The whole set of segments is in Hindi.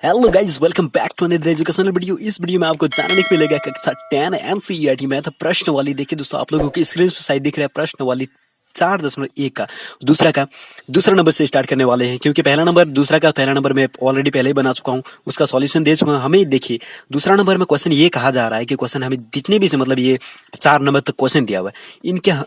Hello guys, welcome back to another educational video. इस वीडियो में आपको जानने को मिलेगा कक्षा 10 एनसीईआरटी मैथ प्रश्न वाली। देखिए दोस्तों, आप लोगों की स्क्रीन पर शायद दिख रहा है प्रश्न वाली 4.1 का दूसरा नंबर से स्टार्ट करने वाले हैं, क्योंकि पहला नंबर मैं ऑलरेडी पहले ही बना चुका हूं, उसका सॉल्यूशन दे चुका हूं। हमें देखिए दूसरा नंबर में क्वेश्चन ये कहा जा रहा है कि क्वेश्चन हमें जितने भी से मतलब ये 4 नंबर तक क्वेश्चन दिया हुआ है,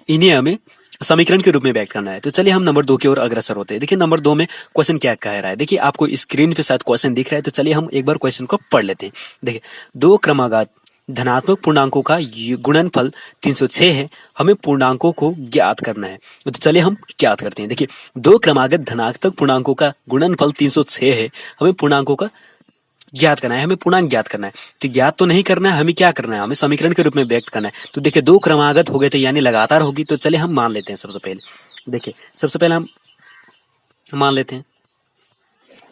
इन्हें हमें समीकरण के रूप में व्यक्त करना है। तो चलिए हम नंबर 2 की ओर अग्रसर होते हैं। देखिए नंबर 2 में क्वेश्चन क्या कह रहा है, देखिए आपको स्क्रीन पे शायद क्वेश्चन दिख रहा है, तो चलिए हम एक बार क्वेश्चन को पढ़ लेते हैं। देखिए, दो क्रमागत धनात्मक पूर्णांकों का गुणनफल 306 है, हमें पूर्णांकों को ज्ञात करना है। तो चलिए हम ज्ञात करते हैं। देखिए, दो क्रमागत धनात्मक पूर्णांकों का गुणनफल 306 है, हमें पूर्णांकों का ज्ञात करना है, हमें पूर्णांक ज्ञात करना है। तो ज्ञात तो नहीं करना है, हमें क्या करना है, हमें समीकरण के रूप में व्यक्त करना है। तो देखिए दो क्रमागत हो गए तो यानी लगातार होगी। तो चलिए हम मान लेते हैं। सबसे पहले देखिए, सबसे पहले हम मान लेते हैं।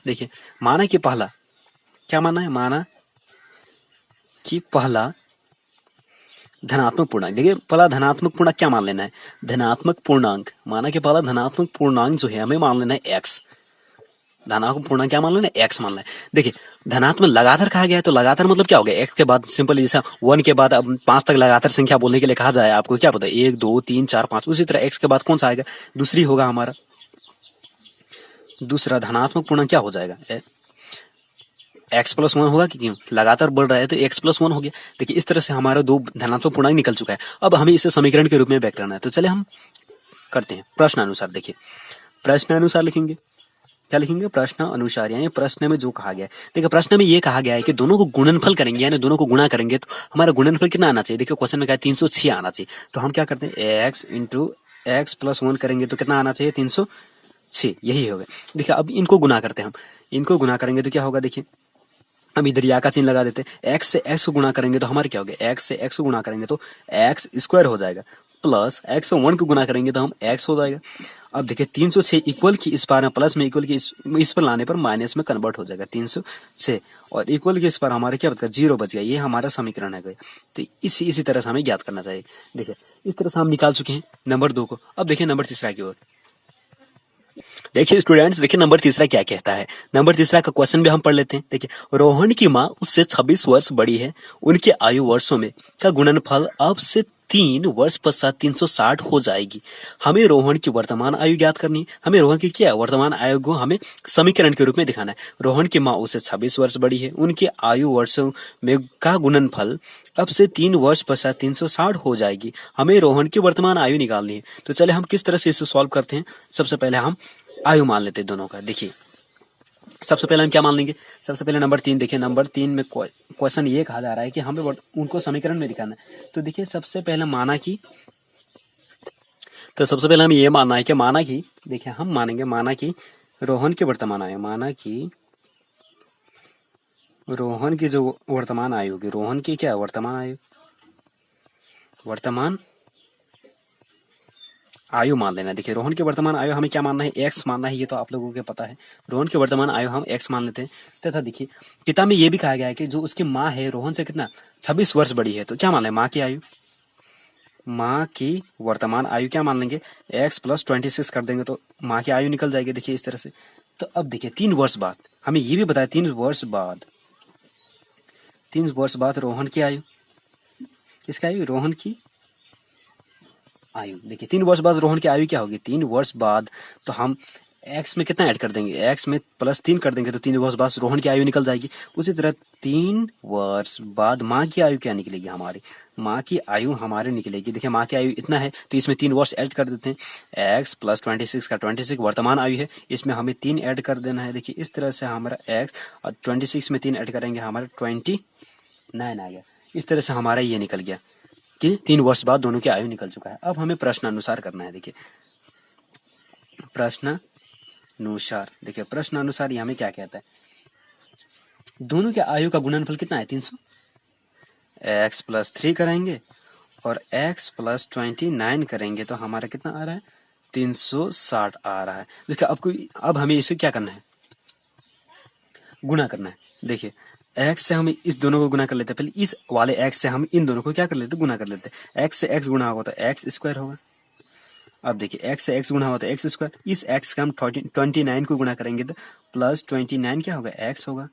देखिए, माना कि पहला क्या माना है, माना कि पहला धनात्मक पूर्णांक। देखिए पहला धनात्मक पूर्णांक क्या मान लेना है, धनात्मक पूर्णांक। माना कि पहला धनात्मक पूर्णांक जो है हमें मान लेना है एक्स। धनात्मक पूर्णांक क्या मान लेना है, एक्स मान लेना है। देखिए धनात्मक लगातार कहा गया है, तो लगातार मतलब क्या हो गया, एक्स के बाद सिंपल जैसा 1 के बाद अब 5 तक लगातार संख्या बोलने के लिए कहा जाए, आपको क्या पता है 1 2 3 4 5। उसी तरह एक्स के बाद कौन सा आएगा, दूसरी होगा हमारा दूसरा धनात्मक पूर्णांक क्या हो जाएगा, एक्स प्लस 1 होगा। कि क्यों लगातार बढ़ रहा है तो एक्स प्लस 1 हो गया। देखिए इस तरह से हमारा दो धनात्मक पूर्णांक निकल चुका है। अब हमें इसे समीकरण के रूप में व्यक्त करना है। तो चलिए हम करते हैं प्रश्न अनुसार। देखिए प्रश्न अनुसार लिखेंगे, क्या लिखेंगे, प्रश्न अनुसार, यानी प्रश्न में जो कहा गया है। देखिए प्रश्न में ये कहा गया है कि दोनों को गुणनफल करेंगे, यानी दोनों को गुणा करेंगे तो हमारा गुणनफल कितना आना चाहिए। देखिए क्वेश्चन में कहा 306 आना चाहिए। तो हम क्या करते हैं, एक्स इंटू एक्स प्लस 1 करेंगे तो कितना आना चाहिए, 306, यही होगा। देखिए अब इनको गुना करते हैं हम, इनको गुना करेंगे तो क्या होगा, देखिए हम इधर या का चिन्ह लगा देते हैं। एक्स से एक्स को गुणा करेंगे तो हमारे क्या हो गया, एक्स से एक्स को गुणा करेंगे तो एक्स स्क्वायर हो जाएगा, प्लस एक्स से 1 को गुणा करेंगे तो हम एक्स हो जाएगा। अब देखिए 306 इक्वल की इस पार प्लस में, इक्वल की इस पर लाने पर माइनस में कन्वर्ट हो जाएगा 306, और इक्वल के इस पर हमारे क्या बच गया, 0 बच गया। ये हमारा समीकरण है। तो इसी तरह से हमें ज्ञात करना चाहिए। देखिए इस तरह से हम निकाल चुके हैं नंबर 2 को। अब देखिए नंबर तीसरा की ओर। देखिए स्टूडेंट्स, देखिए नंबर तीसरा क्या कहता है। नंबर तीसरा का क्वेश्चन भी हम पढ़ लेते हैं। देखिए, रोहन की माँ उससे 26 वर्ष बड़ी है, उनके आयु वर्षों में का गुणनफल अब से 3 वर्ष पश्चात 360 हो जाएगी। हमें रोहन की वर्तमान आयु ज्ञात करनी है। हमें रोहन की क्या वर्तमान आयु को हमें समीकरण के रूप में दिखाना है। रोहन की माँ उससे 26 वर्ष बड़ी है, उनके आयु वर्षों में का गुणनफल अब से 3 वर्ष पश्चात 360 हो जाएगी। हमें रोहन की वर्तमान आयु निकालनी है। तो चले हम किस तरह से इसे सॉल्व करते हैं। सबसे पहले हम आयु मान लेते हैं दोनों का। देखिए सबसे पहले हम क्या मान लेंगे, सबसे पहले नंबर 3। देखिए नंबर 3 में क्वेश्चन ये कहा जा रहा है कि हमें उनको समीकरण में दिखाना है। तो देखिए सबसे पहले सबसे पहले हम ये मानना है कि देखिए हम मानेंगे माना कि रोहन की वर्तमान आयु, माना कि रोहन की जो वर्तमान आयु होगी, रोहन की क्या वर्तमान आयु मान लेना। देखिए रोहन की वर्तमान आयु हमें क्या मानना है, एक्स मानना है। ये तो आप लोगों को पता है, रोहन की वर्तमान आयु हम एक्स मान लेते हैं। तथा देखिए किताब में ये भी कहा गया है कि जो उसकी माँ है रोहन से कितना 26 वर्ष बड़ी है। तो क्या मान लें, माँ की वर्तमान आयु क्या मान लेंगे, एक्स प्लस 26 कर देंगे तो माँ की आयु निकल जाएगी। देखिए इस तरह से। तो अब देखिए 3 वर्ष बाद हमें ये भी बताया, 3 वर्ष बाद रोहन की आयु, किसकी आयु, रोहन की आयु। देखिए 3 वर्ष बाद रोहन की आयु क्या होगी, 3 वर्ष बाद तो हम एक्स में कितना ऐड कर देंगे, एक्स में प्लस 3 कर देंगे तो 3 वर्ष बाद रोहन की आयु निकल जाएगी। उसी तरह 3 वर्ष बाद माँ की आयु क्या निकलेगी, हमारी माँ की आयु हमारे निकलेगी। देखिए माँ की आयु इतना है तो इसमें 3 वर्ष ऐड कर देते हैं। एक्स प्लस 26 का 26 वर्तमान आयु है, इसमें हमें 3 ऐड कर देना है। देखिए इस तरह से हमारा एक्स और 26 में 3 ऐड करेंगे, हमारा 29 आ गया। इस तरह से हमारा ये निकल गया कि 3 वर्ष बाद दोनों की आयु निकल चुका है। अब हमें प्रश्न अनुसार करना है। देखिए प्रश्न अनुसार ये हमें क्या कहता है, दोनों के आयु का गुणनफल कितना है, 300। एक्स प्लस 3 करेंगे और एक्स प्लस 29 करेंगे तो हमारा कितना आ रहा है, 360 आ रहा है। देखिए अब हमें इसे क्या करना है, गुणा करना है। देखिए एक्स से हम इस दोनों को गुना कर लेते हैं, पहले इस वाले एक्स से हम इन दोनों को क्या कर लेते हैं, गुना कर लेते हैं। एक्स से एक्स गुना होगा तो एक्स स्क्वायर होगा। अब देखिए एक्स से एक्स गुना होगा तो एक्स स्क्वायर, इस एक्स का हम 29 को गुना करेंगे तो प्लस 29 क्या होगा, एक्स होगा।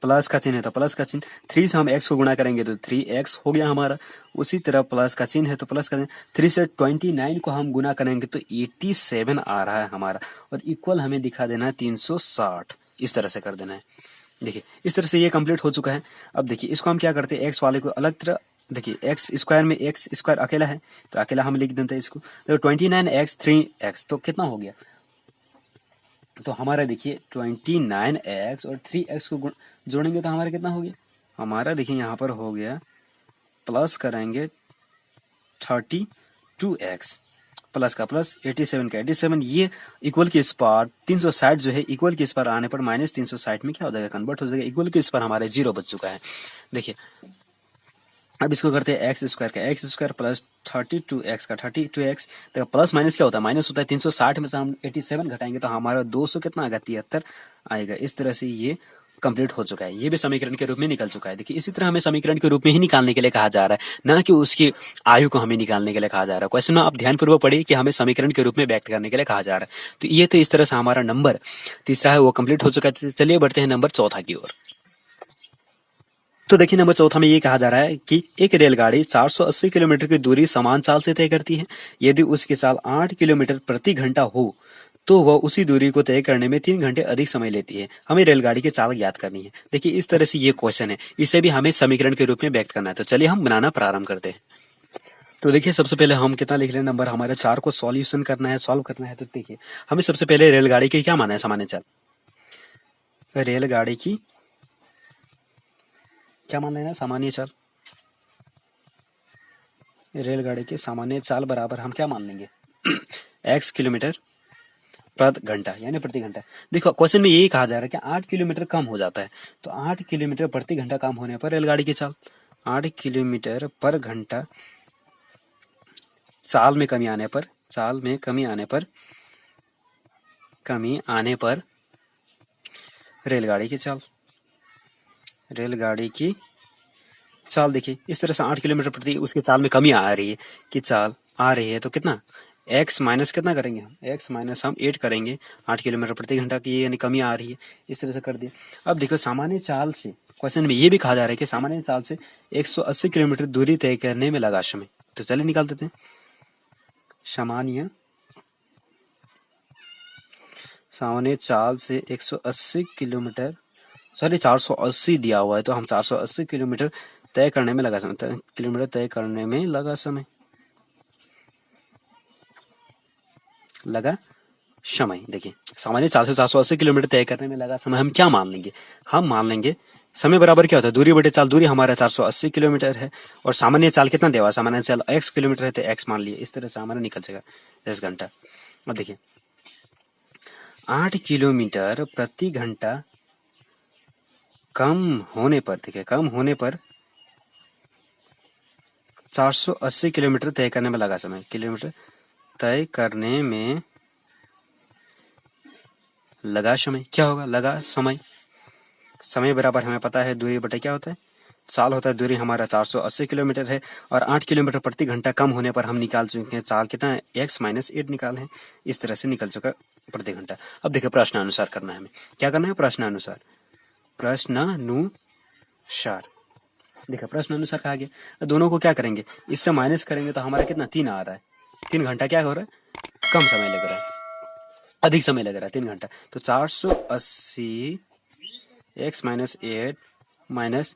प्लस का चिन्ह है तो प्लस का चिन्ह, 3 से हम x को गुणा करेंगे तो 3x हो गया हमारा। उसी तरह प्लस का चिन्ह है तो प्लस का चिन्ह, 3 से 29 को हम गुना करेंगे तो 87 आ रहा है हमारा, और इक्वल हमें दिखा देना है 360। इस तरह से कर देना है। देखिए इस तरह से ये कंप्लीट हो चुका है। अब देखिए इसको हम क्या करते हैं, एक्स वाले को अलग तरह, देखिए एक्स स्क्वायर में एक्स स्क्वायर अकेला है तो अकेला हम लिख देते हैं इसको। तो 29x 3x तो कितना हो गया, तो हमारा देखिए 29x और 3x को जोड़ेंगे तो हमारा कितना हो गया, हमारा देखिए यहाँ पर हो गया, प्लस करेंगे 32x, प्लस का प्लस 87 का 87, ये इक्वल के इस पार 360 जो है इक्वल के इस पार आने पर माइनस 360 में क्या हो जाएगा, कन्वर्ट हो जाएगा। इक्वल के इस पार हमारे 0 बच चुका है। देखिए अब इसको करते हैं एक्स स्क्वायर का, एक्स स्क्वायर प्लस 32x का 32x, तो प्लस माइनस क्या होता है, माइनस होता है। 360 में से हम 87 घटाएंगे तो हमारा 200 कितना आएगा, 73 आएगा। इस तरह से ये कंप्लीट हो चुका है, ये भी समीकरण के रूप में निकल चुका है। देखिए इसी तरह हमें समीकरण के रूप में ही निकालने के लिए कहा जा रहा है, ना कि उसकी आयु को हमें निकालने के लिए कहा जा रहा है। क्वेश्चन में आप ध्यानपूर्वक पढ़िए कि हमें समीकरण के रूप में व्यक्त करने के लिए कहा जा रहा है। तो ये तो इस तरह से हमारा नंबर तीसरा है वो कंप्लीट हो चुका है। चलिए बढ़ते हैं नंबर चौथा की ओर। तो देखिए नंबर चौथा में ये कहा जा रहा है कि एक रेलगाड़ी 480 किलोमीटर की दूरी समान चाल से तय करती है। यदि उसकी चाल 8 किलोमीटर प्रति घंटा हो तो वह उसी दूरी को तय करने में 3 घंटे अधिक समय लेती है। हमें रेलगाड़ी की चाल ज्ञात करनी है। देखिए इस तरह से ये क्वेश्चन है, इसे भी हमें समीकरण के रूप में व्यक्त करना है। तो चलिए हम बनाना प्रारंभ करते हैं। तो देखिए सबसे पहले हम कितना लिख रहे हैं, नंबर हमारे 4 को सॉल्यूशन करना है, सॉल्व करना है। तो देखिए हमें सबसे पहले रेलगाड़ी की क्या माना है, सामान्य चाल। रेलगाड़ी की क्या मान लेना, सामान्य चाल। रेलगाड़ी की सामान्य चाल बराबर हम क्या मान लेंगे, x किलोमीटर प्रति घंटा यानी प्रति घंटा। देखो क्वेश्चन में यही कहा जा रहा है कि 8 किलोमीटर कम हो जाता है, तो 8 किलोमीटर प्रति घंटा कम होने पर रेलगाड़ी की चाल 8 किलोमीटर पर घंटा, चाल में कमी आने पर, चाल में कमी आने पर रेलगाड़ी की चाल, रेलगाड़ी की चाल। देखिए इस तरह से 8 किलोमीटर प्रति उसकी चाल में कमी आ रही है, कि चाल आ रही है तो कितना x माइनस कितना करेंगे हम, x माइनस हम 8 करेंगे। 8 किलोमीटर प्रति घंटा की यानी कमी आ रही है, इस तरह से कर दिया। अब देखो सामान्य चाल से, क्वेश्चन में ये भी कहा जा रहा है कि सामान्य चाल से 180 किलोमीटर दूरी तय करने में लगा समय। तो चलिए निकाल देते हैं। सामान्य चाल से 180 किलोमीटर, सॉरी 480 दिया हुआ है, तो हम 480 किलोमीटर तय करने में लगा समय, किलोमीटर तय करने में लगा समय, देखिए सामान्य 4 से 480 किलोमीटर तय करने में लगा समय हम क्या मान लेंगे, हम मान लेंगे समय बराबर क्या होता है, दूरी बटे चाल। दूरी हमारा 480 किलोमीटर है और सामान्य चाल कितना दिया हुआ, सामान्य चाल x किलोमीटर है तो x मान लिए। इस तरह से हमारा निकल जाएगा 10 घंटा। अब देखिए 8 किलोमीटर प्रति घंटा कम होने पर, देखिए कम होने पर 480 किलोमीटर तय करने में लगा समय, किलोमीटर तय करने में लगा समय। क्या होगा, लगा समय। समय बराबर हमें पता है दूरी बटे क्या होता है, चाल होता है। दूरी हमारा 480 किलोमीटर है और 8 किलोमीटर प्रति घंटा कम होने पर हम निकाल चुके हैं चाल कितना है, x माइनस 8 निकाल है। इस तरह से निकल चुका प्रति घंटा। अब देखिए प्रश्नानुसार करना है, हमें क्या करना है, प्रश्नानुसार, प्रश्नानुसार। देखिए प्रश्नानुसार कहा गया, दोनों को क्या करेंगे, इससे माइनस करेंगे तो हमारा कितना 3 आ रहा है। 3 घंटा क्या हो रहा है, कम समय लग रहा है, अधिक समय लग रहा है 3 घंटा। तो 480 x माइनस 8 माइनस